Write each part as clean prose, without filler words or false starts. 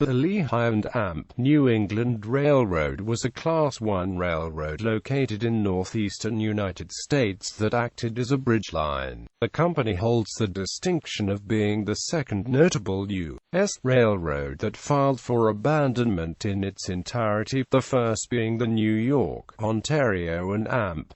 The Lehigh and New England Railroad was a Class I railroad located in northeastern United States that acted as a bridge line. The company holds the distinction of being the second notable U.S. railroad that filed for abandonment in its entirety, the first being the New York, Ontario and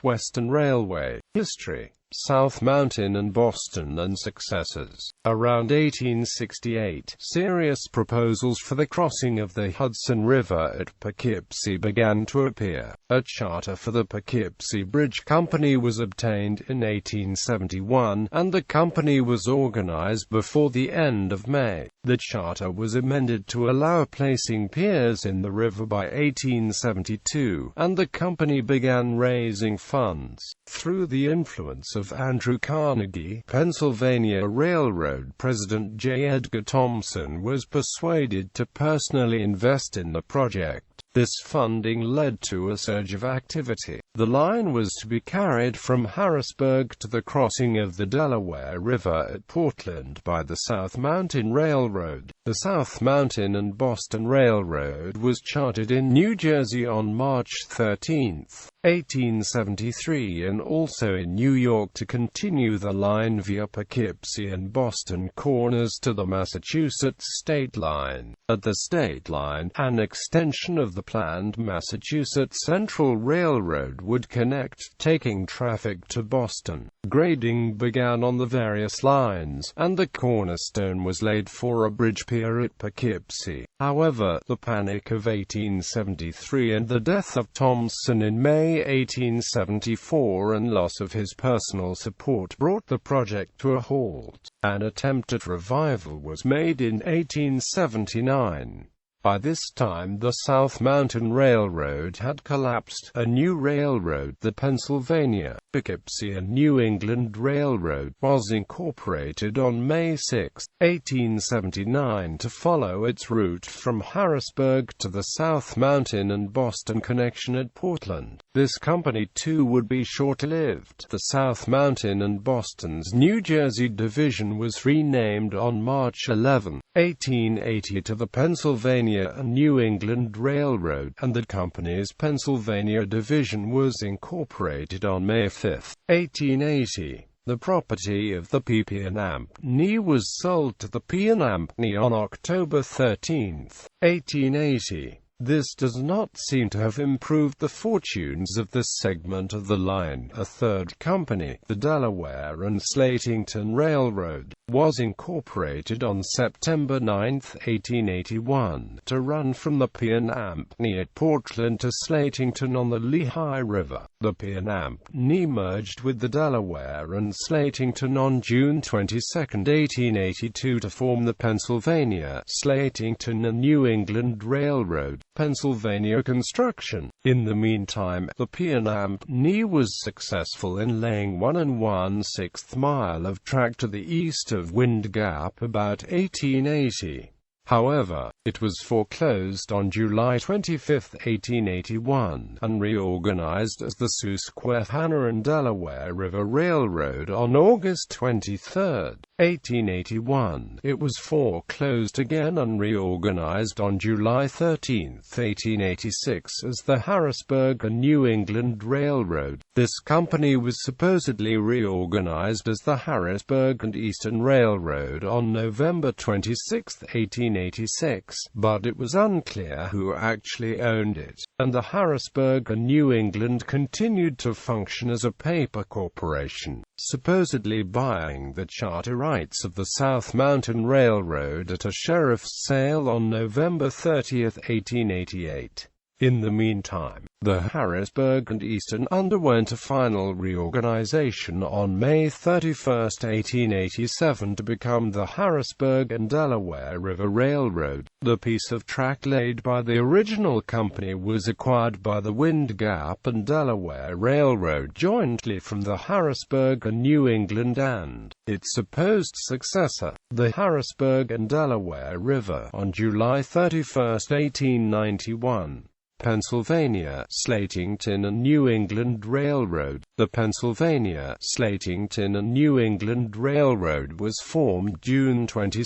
Western Railway. History: South Mountain and Boston and successors. Around 1868, serious proposals for the crossing of the Hudson River at Poughkeepsie began to appear. A charter for the Poughkeepsie Bridge Company was obtained in 1871, and the company was organized before the end of May. The charter was amended to allow placing piers in the river by 1872, and the company began raising funds. Through the influence of Andrew Carnegie, Pennsylvania Railroad President J. Edgar Thompson was persuaded to personally invest in the project. This funding led to a surge of activity. The line was to be carried from Harrisburg to the crossing of the Delaware River at Portland by the South Mountain Railroad. The South Mountain and Boston Railroad was chartered in New Jersey on March 13, 1873, and also in New York to continue the line via Poughkeepsie and Boston Corners to the Massachusetts state line. At the state line, an extension of the planned Massachusetts Central Railroad would connect, taking traffic to Boston. Grading began on the various lines, and the cornerstone was laid for a bridge pier at Poughkeepsie. However, the Panic of 1873 and the death of Thompson in May 1874 and loss of his personal support brought the project to a halt. An attempt at revival was made in 1879. By this time the South Mountain Railroad had collapsed. A new railroad, the Pennsylvania, Poughkeepsie and New England Railroad, was incorporated on May 6, 1879 to follow its route from Harrisburg to the South Mountain and Boston connection at Portland. This company too would be short-lived. The South Mountain and Boston's New Jersey division was renamed on March 11, 1880 to the Pennsylvania and New England Railroad, and the company's Pennsylvania division was incorporated on May 5, 1880. The property of the P&E was sold to the P&E on October 13, 1880. This does not seem to have improved the fortunes of this segment of the line. A third company, the Delaware and Slatington Railroad, was incorporated on September 9, 1881, to run from the P&E at Portland to Slatington on the Lehigh River. The P&E merged with the Delaware and Slatington on June 22, 1882 to form the Pennsylvania, Slatington and New England Railroad. Pennsylvania construction. In the meantime, the P&E was successful in laying 1 1/6 mile of track to the east of Wind Gap about 1880. However, it was foreclosed on July 25, 1881, and reorganized as the Susquehanna and Delaware River Railroad on August 23, 1881. It was foreclosed again and reorganized on July 13, 1886 as the Harrisburg and New England Railroad. This company was supposedly reorganized as the Harrisburg and Eastern Railroad on November 26, 1886, but it was unclear who actually owned it, and the Harrisburg and New England continued to function as a paper corporation, supposedly buying the charter rights of the South Mountain Railroad at a sheriff's sale on November 30, 1888. In the meantime, the Harrisburg and Eastern underwent a final reorganization on May 31, 1887 to become the Harrisburg and Delaware River Railroad. The piece of track laid by the original company was acquired by the Wind Gap and Delaware Railroad jointly from the Harrisburg and New England and its supposed successor, the Harrisburg and Delaware River, on July 31, 1891. Pennsylvania, Slatington and New England Railroad. The Pennsylvania, Slatington and New England Railroad was formed June 22,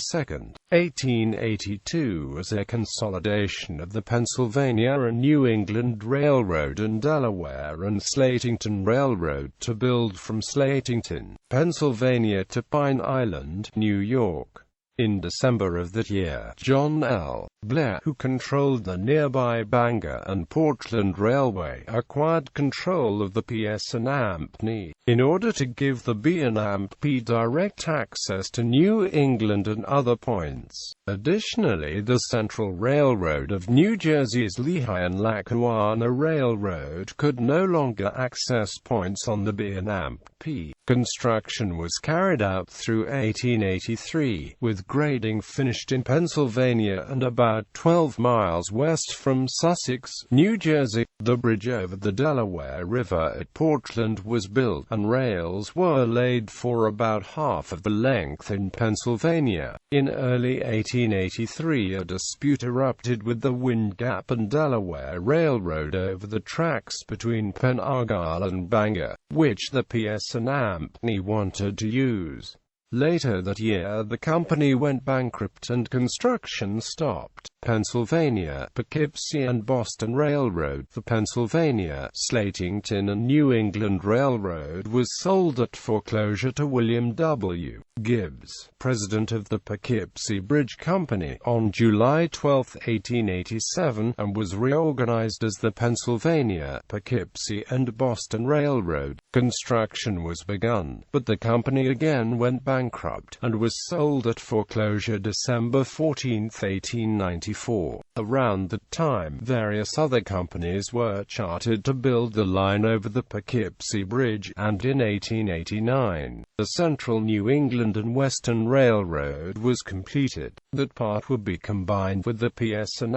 1882 as a consolidation of the Pennsylvania and New England Railroad and Delaware and Slatington Railroad to build from Slatington, Pennsylvania to Pine Island, New York. In December of that year, John L. Blair, who controlled the nearby Bangor and Portland Railway, acquired control of the P.S.&A. in order to give the B&P direct access to New England and other points. Additionally, the Central Railroad of New Jersey's Lehigh and Lackawanna Railroad could no longer access points on the B&P. Construction was carried out through 1883, with grading finished in Pennsylvania and about 12 miles west from Sussex, New Jersey. The bridge over the Delaware River at Portland was built, and rails were laid for about half of the length in Pennsylvania. In early 1883, a dispute erupted with the Wind Gap and Delaware Railroad over the tracks between Penn Argyl and Bangor, which the P.S.&A. wanted to use. Later that year, the company went bankrupt and construction stopped. Pennsylvania, Poughkeepsie and Boston Railroad. The Pennsylvania, Slatington and New England Railroad was sold at foreclosure to William W. Gibbs, president of the Poughkeepsie Bridge Company, on July 12, 1887, and was reorganized as the Pennsylvania, Poughkeepsie and Boston Railroad. Construction was begun, but the company again went bankrupt, and was sold at foreclosure December 14, 1894. Around that time, various other companies were chartered to build the line over the Poughkeepsie Bridge, and in 1889, the Central New England and Western Railroad was completed. That part would be combined with the P.S.&A. in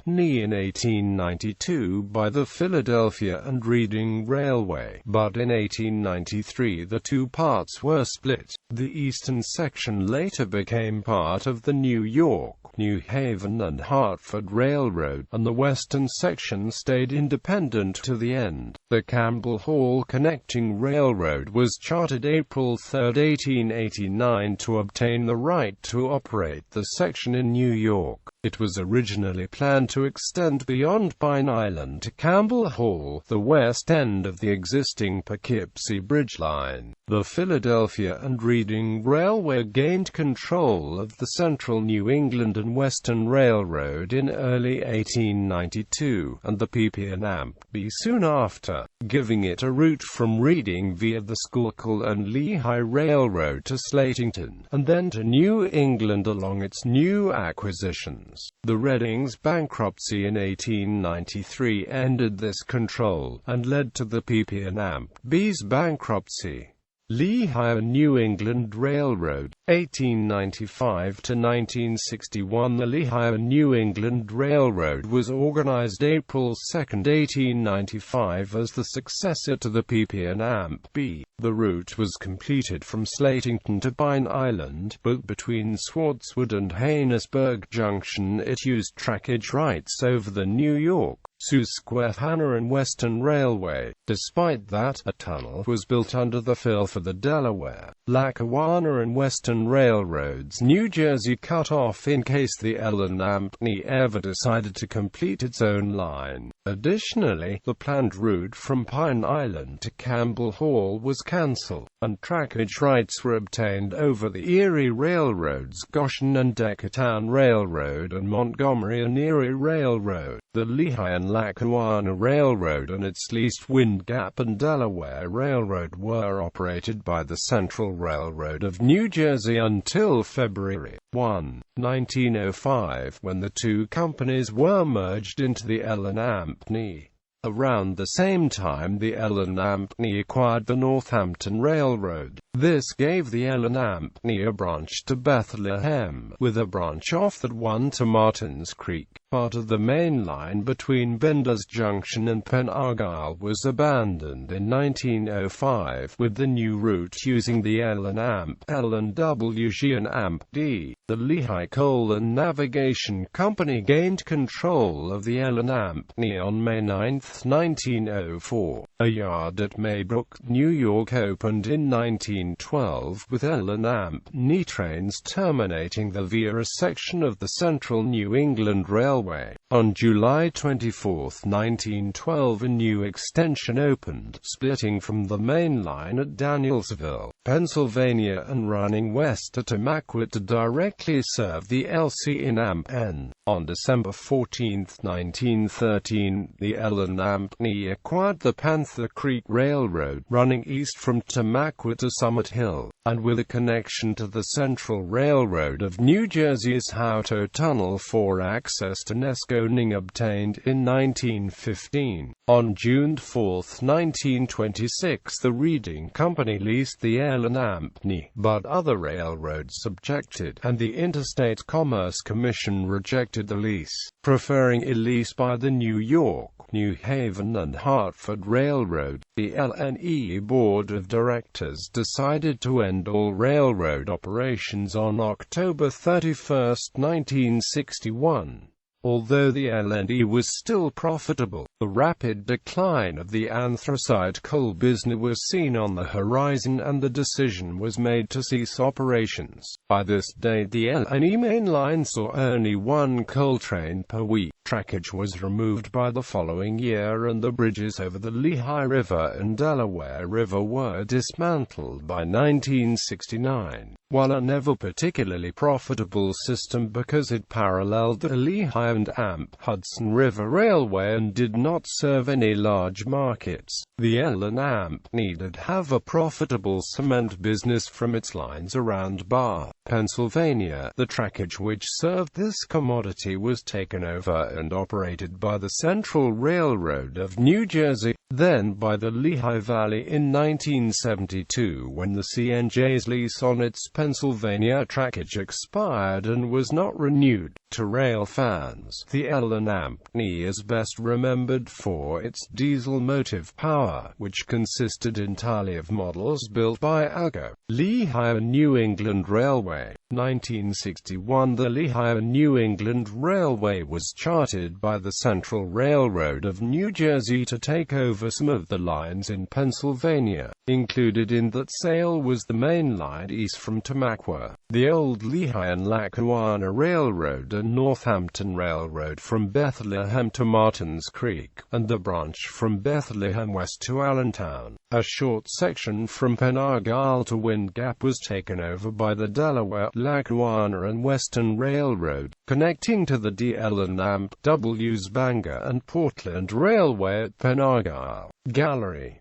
1892 by the Philadelphia and Reading Railway, but in 1893 the two parts were split. The eastern section later became part of the New York, New Haven and Hartford Railroad, and the western section stayed independent to the end. The Campbell Hall Connecting Railroad was chartered April 3, 1889 to obtain the right to operate the section in New York. It was originally planned to extend beyond Pine Island to Campbell Hall, the west end of the existing Poughkeepsie Bridge line. The Philadelphia and Reading Railway gained control of the Central New England and Western Railroad in early 1892, and the PP&B soon after, giving it a route from Reading via the Schuylkill and Lehigh Railroad to Slatington, and then to New England along its new acquisitions. The Reading's bankruptcy in 1893 ended this control, and led to the PP&B's bankruptcy. Lehigh and New England Railroad, 1895 to 1961. The Lehigh and New England Railroad was organized April 2, 1895 as the successor to the PP&B. The route was completed from Slatington to Pine Island, but between Swartzwood and Haynesburg Junction it used trackage rights over the New York, Susquehanna and Western Railway. Despite that, a tunnel was built under the fill for the Delaware, Lackawanna and Western Railroads. New Jersey cut off in case the L&P ever decided to complete its own line. Additionally, the planned route from Pine Island to Campbell Hall was cancelled, and trackage rights were obtained over the Erie Railroad's Goshen and Deckertown Railroad and Montgomery and Erie Railroad. The Lehigh and Lackawanna Railroad and its leased Wind Gap and Delaware Railroad were operated by the Central Railroad of New Jersey until February 1, 1905, when the two companies were merged into the L&P. Around the same time, the L&P acquired the Northampton Railroad. This gave the L&T a branch to Bethlehem, with a branch off that one to Martins Creek. Part of the main line between Bender's Junction and Penargyle was abandoned in 1905, with the new route using the L&W and AMP-D. The Lehigh Coal and Navigation Company gained control of the L&T on May 9, 1904. A yard at Maybrook, New York opened in 1912, with L&T trains terminating there via a section of the Central New England Railway. On July 24, 1912, a new extension opened, splitting from the main line at Danielsville, Pennsylvania and running west to Tamaqua to directly serve the LC in AMP-N. On December 14, 1913, the L&T acquired the Panther Creek Railroad, running east from Tamaqua to Summit Hill, and with a connection to the Central Railroad of New Jersey's Houghton Tunnel for access to Nesconing obtained in 1915. On June 4, 1926, the Reading Company leased the L&T, but other railroads objected, and the Interstate Commerce Commission rejected the lease, preferring a lease by the New York, New Haven and Hartford Railroad. The L&E Board of Directors decided to end all railroad operations on October 31, 1961. Although the L&E was still profitable, the rapid decline of the anthracite coal business was seen on the horizon and the decision was made to cease operations. By this date, the L&E main line saw only one coal train per week. Trackage was removed by the following year and the bridges over the Lehigh River and Delaware River were dismantled by 1969. While a never particularly profitable system because it paralleled the Lehigh and AMP Hudson River Railway and did not serve any large markets, the L&T needed to have a profitable cement business from its lines around Barr, Pennsylvania. The trackage which served this commodity was taken over and operated by the Central Railroad of New Jersey, then by the Lehigh Valley in 1972 when the CNJ's lease on its Pennsylvania trackage expired and was not renewed. To rail fans, the L&T is best remembered for its diesel motive power, which consisted entirely of models built by ALCO. Lehigh and New England Railway. 1961, the Lehigh and New England Railway was chartered by the Central Railroad of New Jersey to take over some of the lines in Pennsylvania. Included in that sale was the main line east from Tamaqua, the old Lehigh and Lackawanna Railroad and Northampton Railroad from Bethlehem to Martins Creek, and the branch from Bethlehem west to Allentown. A short section from Penargyle to Wind Gap was taken over by the Delaware, Lackawanna and Western Railroad, connecting to the DL&W's Bangor and Portland Railway at Penargyle. Gallery.